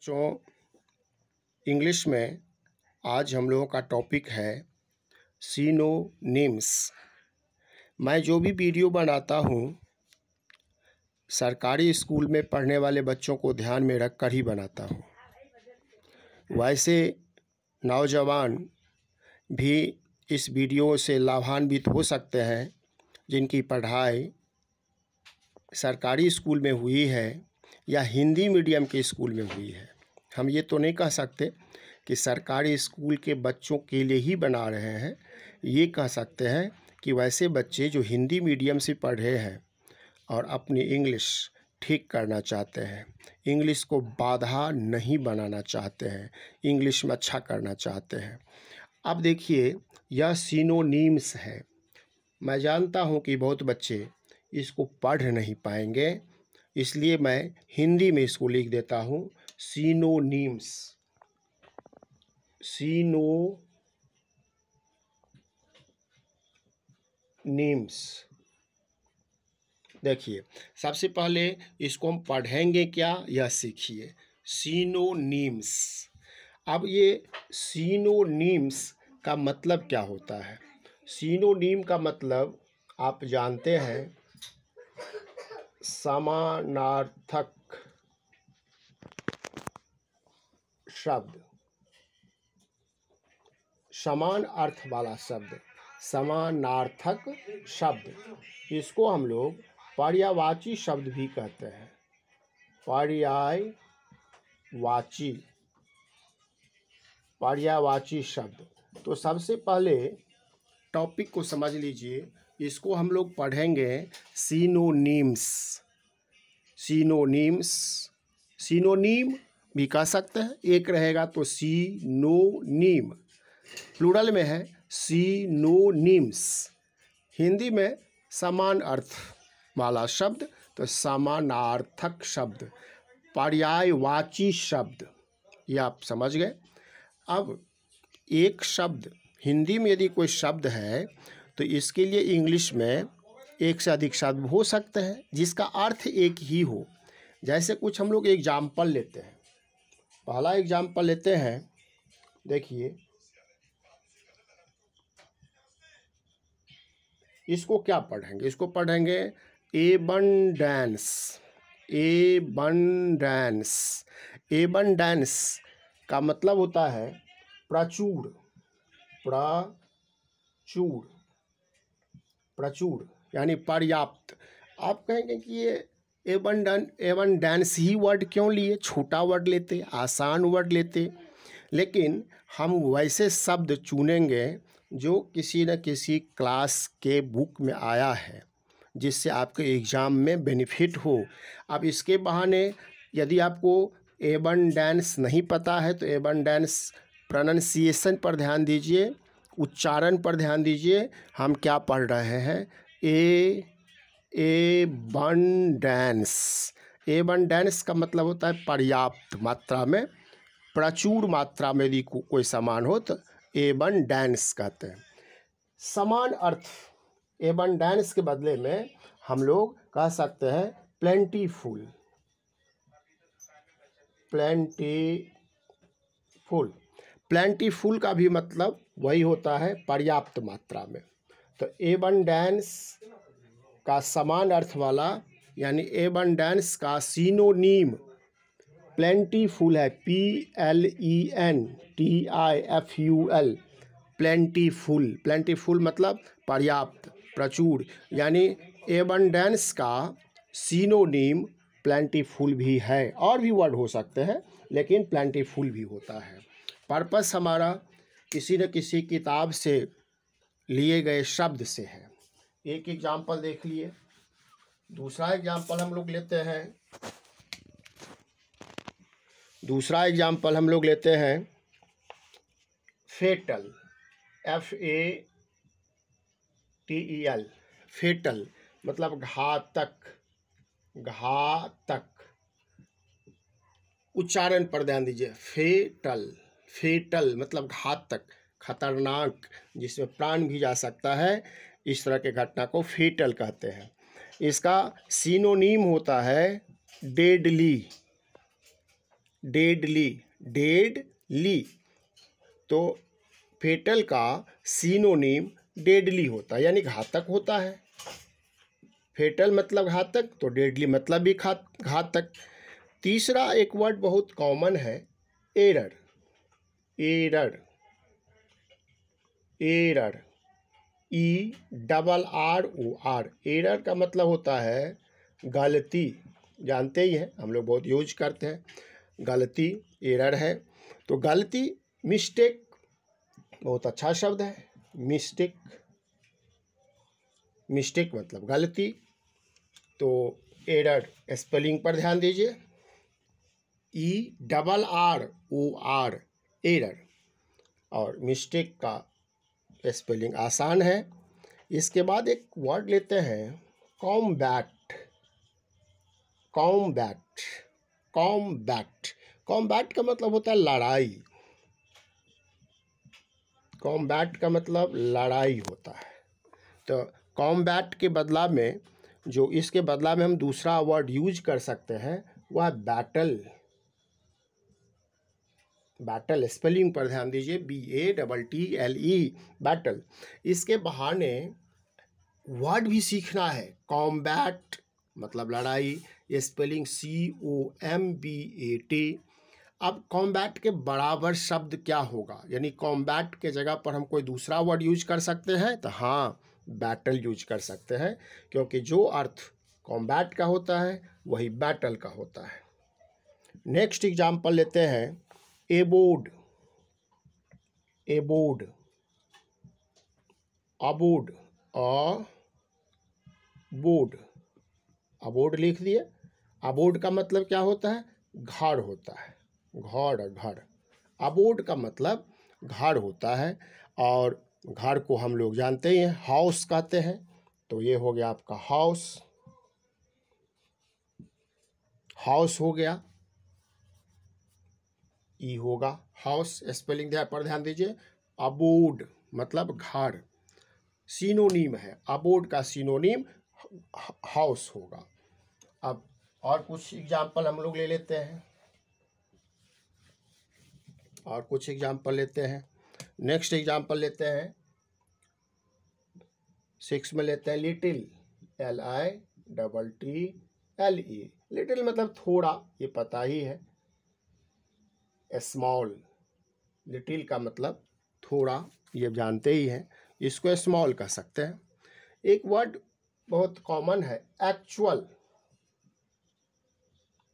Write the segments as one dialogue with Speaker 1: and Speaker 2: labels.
Speaker 1: बच्चों, इंग्लिश में आज हम लोगों का टॉपिक है सिनोनिम्स। मैं जो भी वीडियो बनाता हूँ सरकारी स्कूल में पढ़ने वाले बच्चों को ध्यान में रख कर ही बनाता हूँ। वैसे नौजवान भी इस वीडियो से लाभान्वित हो सकते हैं जिनकी पढ़ाई सरकारी स्कूल में हुई है या हिंदी मीडियम के स्कूल में हुई है। हम ये तो नहीं कह सकते कि सरकारी स्कूल के बच्चों के लिए ही बना रहे हैं। ये कह सकते हैं कि वैसे बच्चे जो हिंदी मीडियम से पढ़ रहे हैं और अपनी इंग्लिश ठीक करना चाहते हैं, इंग्लिश को बाधा नहीं बनाना चाहते हैं, इंग्लिश में अच्छा करना चाहते हैं। अब देखिए, यह सिनोनिम्स है। मैं जानता हूँ कि बहुत बच्चे इसको पढ़ नहीं पाएंगे, इसलिए मैं हिंदी में इसको लिख देता हूँ सिनोनिम्स। सिनोनिम्स। देखिए, सबसे पहले इसको हम पढ़ेंगे क्या, यह सीखिए। सिनोनिम्स। अब ये सिनोनिम्स का मतलब क्या होता है? सिनोनिम का मतलब आप जानते हैं, समानार्थक शब्द, समान अर्थ वाला शब्द, समानार्थक शब्द। इसको हम लोग पर्यायवाची शब्द भी कहते हैं। पर्यायवाची शब्द। तो सबसे पहले टॉपिक को समझ लीजिए। इसको हम लोग पढ़ेंगे सिनोनिम्स। सिनोनिम्स, सिनोनिम भी कह सकते हैं। एक रहेगा तो सिनोनिम, प्लूरल में है सिनोनिम्स। हिंदी में समान अर्थ वाला शब्द तो समानार्थक शब्द, पर्यायवाची शब्द। ये आप समझ गए। अब एक शब्द, हिंदी में यदि कोई शब्द है तो इसके लिए इंग्लिश में एक से अधिक शब्द हो सकते हैं जिसका अर्थ एक ही हो। जैसे कुछ हम लोग एग्जाम्पल लेते हैं। पहला एग्जाम्पल लेते हैं, देखिए इसको क्या पढ़ेंगे? इसको पढ़ेंगे एबंडेंस। एबंडेंस। एबंडेंस का मतलब होता है प्रचुर। प्रचुर, प्रचुर यानी पर्याप्त। आप कहेंगे कि ये एबंडेंस ही वर्ड क्यों लिए? छोटा वर्ड लेते, आसान वर्ड लेते। लेकिन हम वैसे शब्द चुनेंगे जो किसी न किसी क्लास के बुक में आया है, जिससे आपके एग्ज़ाम में बेनिफिट हो। अब इसके बहाने यदि आपको एबंडेंस नहीं पता है तो एबंडेंस प्रोनाउंसिएशन पर ध्यान दीजिए, उच्चारण पर ध्यान दीजिए। हम क्या पढ़ रहे हैं? एबंडेंस। एबंडेंस का मतलब होता है पर्याप्त मात्रा में, प्रचुर मात्रा में यदि कोई सामान हो तो एबंडेंस कहते हैं। समान अर्थ एबंडेंस के बदले में हम लोग कह सकते हैं प्लेंटीफुल। प्लेंटीफुल। प्लेंटीफुल का भी मतलब वही होता है, पर्याप्त मात्रा में। तो एबंडेंस का समान अर्थ वाला यानी एबंडेंस का सिनोनिम प्लेंटीफुल है। PLENTIFUL। प्लेंटीफुल। प्लेंटीफुल मतलब पर्याप्त, प्रचुर। यानी एबंडेंस का सिनोनिम प्लेंटीफुल भी है। और भी वर्ड हो सकते हैं लेकिन प्लेंटीफुल भी होता है। पर्पस हमारा किसी न किसी किताब से लिए गए शब्द से है। एक एग्जाम्पल देख लिए। दूसरा एग्जाम्पल हम लोग लेते हैं। फेटल। FATEL। फेटल मतलब घातक। घातक। उच्चारण पर ध्यान दीजिए। फेटल। फेटल मतलब घातक, खतरनाक, जिसमें प्राण भी जा सकता है। इस तरह के घटना को फेटल कहते हैं। इसका सिनोनिम होता है डेडली। Deadly, deadly. तो फेटल का सिनोनिम डेडली होता है, यानी घातक होता है। फेटल मतलब घातक, तो डेडली मतलब भी घातक। तीसरा एक वर्ड बहुत कॉमन है, error, error, error, ERROR। Error का मतलब होता है गलती, जानते ही हैं, हम लोग बहुत यूज करते हैं, गलती एरर है। तो गलती, मिस्टेक बहुत अच्छा शब्द है, मिस्टेक, मिस्टेक मतलब गलती। तो एरर स्पेलिंग पर ध्यान दीजिए, ERROR, एरर। और मिस्टेक का स्पेलिंग आसान है। इसके बाद एक वर्ड लेते हैं, कॉम्बैट, कॉम्बैट, कॉम्बैट। कॉम्बैट का मतलब होता है लड़ाई, कॉम्बैट का मतलब लड़ाई होता है। तो कॉम्बैट के बदला में, जो इसके बदला में हम दूसरा वर्ड यूज कर सकते हैं, वह बैटल, बैटल स्पेलिंग पर ध्यान दीजिए, BATTLE, बैटल। इसके बहाने वर्ड भी सीखना है, कॉम्बैट मतलब लड़ाई, ये स्पेलिंग COMBAT। अब कॉम्बैट के बराबर शब्द क्या होगा, यानी कॉम्बैट के जगह पर हम कोई दूसरा वर्ड यूज कर सकते हैं, तो हाँ, बैटल यूज कर सकते हैं, क्योंकि जो अर्थ कॉम्बैट का होता है वही बैटल का होता है। नेक्स्ट एग्जाम्पल लेते हैं, aboard, aboard, aboard, board, aboard लिख दिए। अबोर्ड का मतलब क्या होता है, घर होता है, घर, घर। अबोर्ड का मतलब घर होता है, और घर को हम लोग जानते ही हैं, हाउस कहते हैं। तो ये हो गया आपका हाउस, हाउस हो गया, ई होगा हाउस, स्पेलिंग पर ध्यान दीजिए। अबोर्ड मतलब घर, सिनोनिम है, अबोर्ड का सिनोनिम हाउस होगा। अब और कुछ एग्जाम्पल हम लोग ले लेते हैं, और कुछ एग्जाम्पल लेते हैं। नेक्स्ट एग्जाम्पल लेते हैं, 6 में लेते हैं, लिटिल, LITTLE। लिटिल मतलब थोड़ा, ये पता ही है। स्मॉल, लिटिल का मतलब थोड़ा, ये जानते ही हैं, इसको स्मॉल कह सकते हैं। एक वर्ड बहुत कॉमन है, एक्चुअल,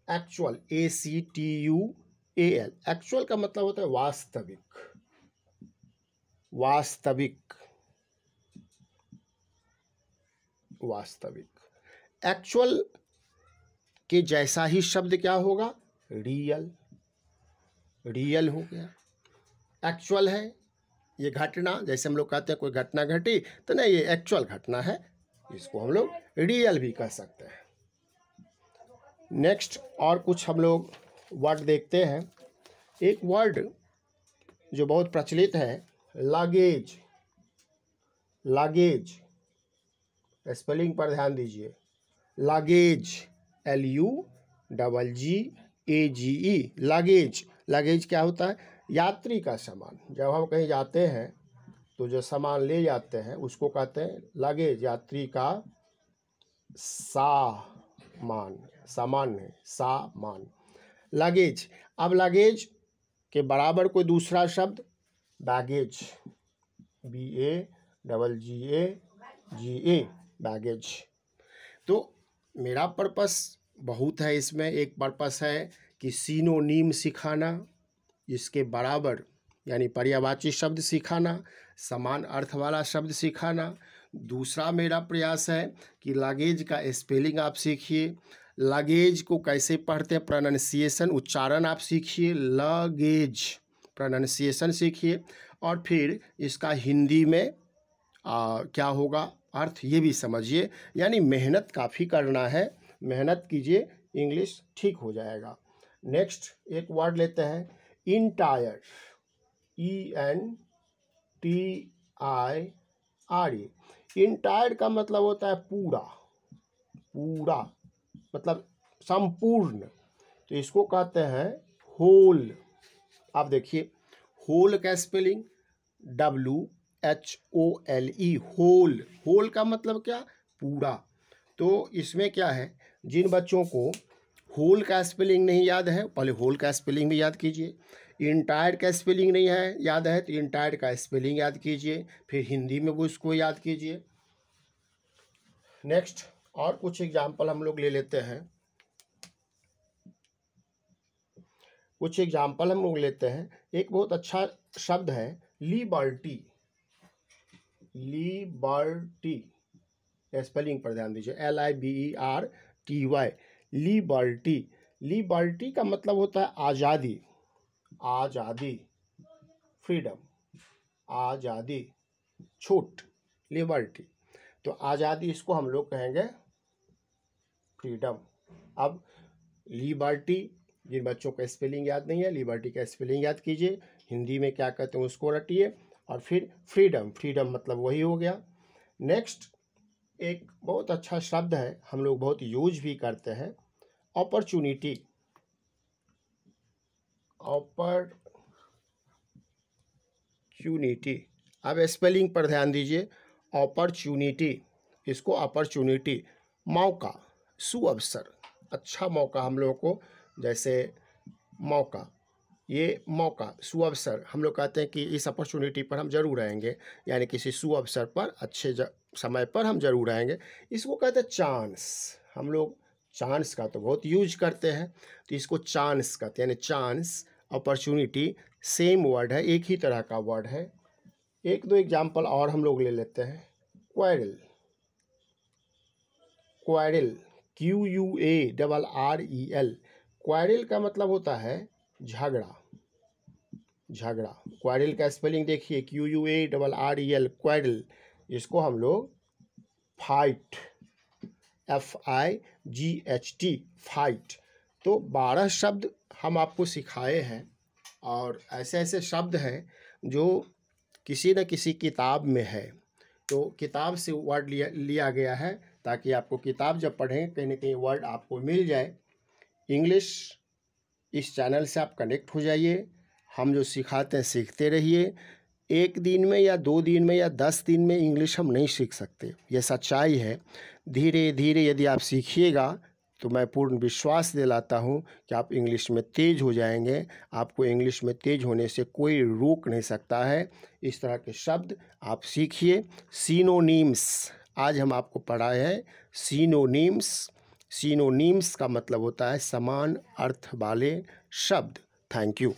Speaker 1: एक्चुअल, ACTUAL। एक्चुअल का मतलब होता है वास्तविक, वास्तविक, वास्तविक। एक्चुअल के जैसा ही शब्द क्या होगा, रियल, रियल हो गया। एक्चुअल है ये घटना, जैसे हम लोग कहते हैं कोई घटना घटी, तो नहीं, ये एक्चुअल घटना है, इसको हम लोग रियल भी कह सकते हैं। नेक्स्ट और कुछ हम लोग वर्ड देखते हैं। एक वर्ड जो बहुत प्रचलित है, लगेज, लगेज, स्पेलिंग पर ध्यान दीजिए, लगेज, LUGGAGE, लगेज। लगेज क्या होता है, यात्री का सामान। जब हम कहीं जाते हैं तो जो सामान ले जाते हैं उसको कहते हैं लगेज, यात्री का सामान, सामान है, सामान, लगेज। अब लगेज के बराबर कोई दूसरा शब्द, बैगेज, BAGGAGA, बैगेज। तो मेरा पर्पस बहुत है इसमें। एक पर्पस है कि सिनोनीम सिखाना, इसके बराबर यानी पर्यायवाची शब्द सिखाना, समान अर्थ वाला शब्द सिखाना। दूसरा मेरा प्रयास है कि लगेज का स्पेलिंग आप सीखिए, लगेज को कैसे पढ़ते हैं, प्रोनाउंसिएशन, उच्चारण आप सीखिए, लगेज प्रोनाउंसिएशन सीखिए, और फिर इसका हिंदी में क्या होगा अर्थ, ये भी समझिए। यानी मेहनत काफ़ी करना है, मेहनत कीजिए, इंग्लिश ठीक हो जाएगा। नेक्स्ट एक वर्ड लेते हैं, इंटायर, ENTIRE। इंटायर का मतलब होता है पूरा, पूरा मतलब संपूर्ण, तो इसको कहते हैं होल। अब देखिए होल का स्पेलिंग WHOLE, होल। होल का मतलब क्या? पूरा। तो इसमें क्या है, जिन बच्चों को होल का स्पेलिंग नहीं याद है, पहले होल का स्पेलिंग भी याद कीजिए। इंटायर का स्पेलिंग नहीं है याद है तो इंटायर का स्पेलिंग याद कीजिए, फिर हिंदी में वो उसको याद कीजिए। नेक्स्ट और कुछ एग्जाम्पल हम लोग ले लेते हैं। कुछ एग्जाम्पल हम लोग लेते हैं। एक बहुत अच्छा शब्द है लिबर्टी। लिबर्टी स्पेलिंग पर ध्यान दीजिए, LIBERTY, लिबर्टी। लिबर्टी का मतलब होता है आज़ादी। आज़ादी, फ्रीडम, आज़ादी, छूट, लिबर्टी। तो आज़ादी, इसको हम लोग कहेंगे फ्रीडम। अब लिबर्टी, जिन बच्चों का स्पेलिंग याद नहीं है, लिबर्टी का स्पेलिंग याद कीजिए, हिंदी में क्या कहते हैं उसको रटिए, और फिर फ्रीडम। फ्रीडम मतलब वही हो गया। नेक्स्ट एक बहुत अच्छा शब्द है, हम लोग बहुत यूज भी करते हैं, अपॉर्चुनिटी। अपॉर्चुनिटी, अब स्पेलिंग पर ध्यान दीजिए, अपॉर्चुनिटी, इसको अपॉर्चुनिटी, मौका, सुअवसर, अच्छा मौका हम लोगों को, जैसे मौका, ये मौका, सुअवसर, हम लोग कहते हैं कि इस अपॉर्चुनिटी पर हम जरूर आएंगे, यानी किसी सुअवसर पर, अच्छे समय पर हम जरूर आएंगे। इसको कहते हैं चांस। हम लोग चांस का तो बहुत यूज करते हैं, तो इसको चांस कहते हैं, यानी चांस, अपॉर्चुनिटी सेम वर्ड है, एक ही तरह का वर्ड है। एक दो एग्जाम्पल और हम लोग ले लेते हैं। क्वारल, क्वारल, QUARREL, क्वारल का मतलब होता है झगड़ा। झगड़ा, क्वारल का स्पेलिंग देखिए, QUARREL, क्वारल। इसको हम लोग फाइट, FIGHT, फाइट। तो 12 शब्द हम आपको सिखाए हैं, और ऐसे ऐसे शब्द हैं जो किसी न किसी किताब में है। तो किताब से वर्ड लिया गया है, ताकि आपको किताब जब पढ़ें कहीं ना कहीं वर्ड आपको मिल जाए। इंग्लिश इस चैनल से आप कनेक्ट हो जाइए, हम जो सिखाते हैं सीखते रहिए। एक दिन में या 2 दिन में या 10 दिन में इंग्लिश हम नहीं सीख सकते, यह सच्चाई है। धीरे धीरे यदि आप सीखिएगा तो मैं पूर्ण विश्वास दिलाता हूँ कि आप इंग्लिश में तेज़ हो जाएंगे। आपको इंग्लिश में तेज़ होने से कोई रोक नहीं सकता है। इस तरह के शब्द आप सीखिए। सिनोनिम्स, आज हम आपको पढ़ाए हैं सिनोनिम्स। सिनोनिम्स का मतलब होता है समान अर्थ वाले शब्द। Thank you.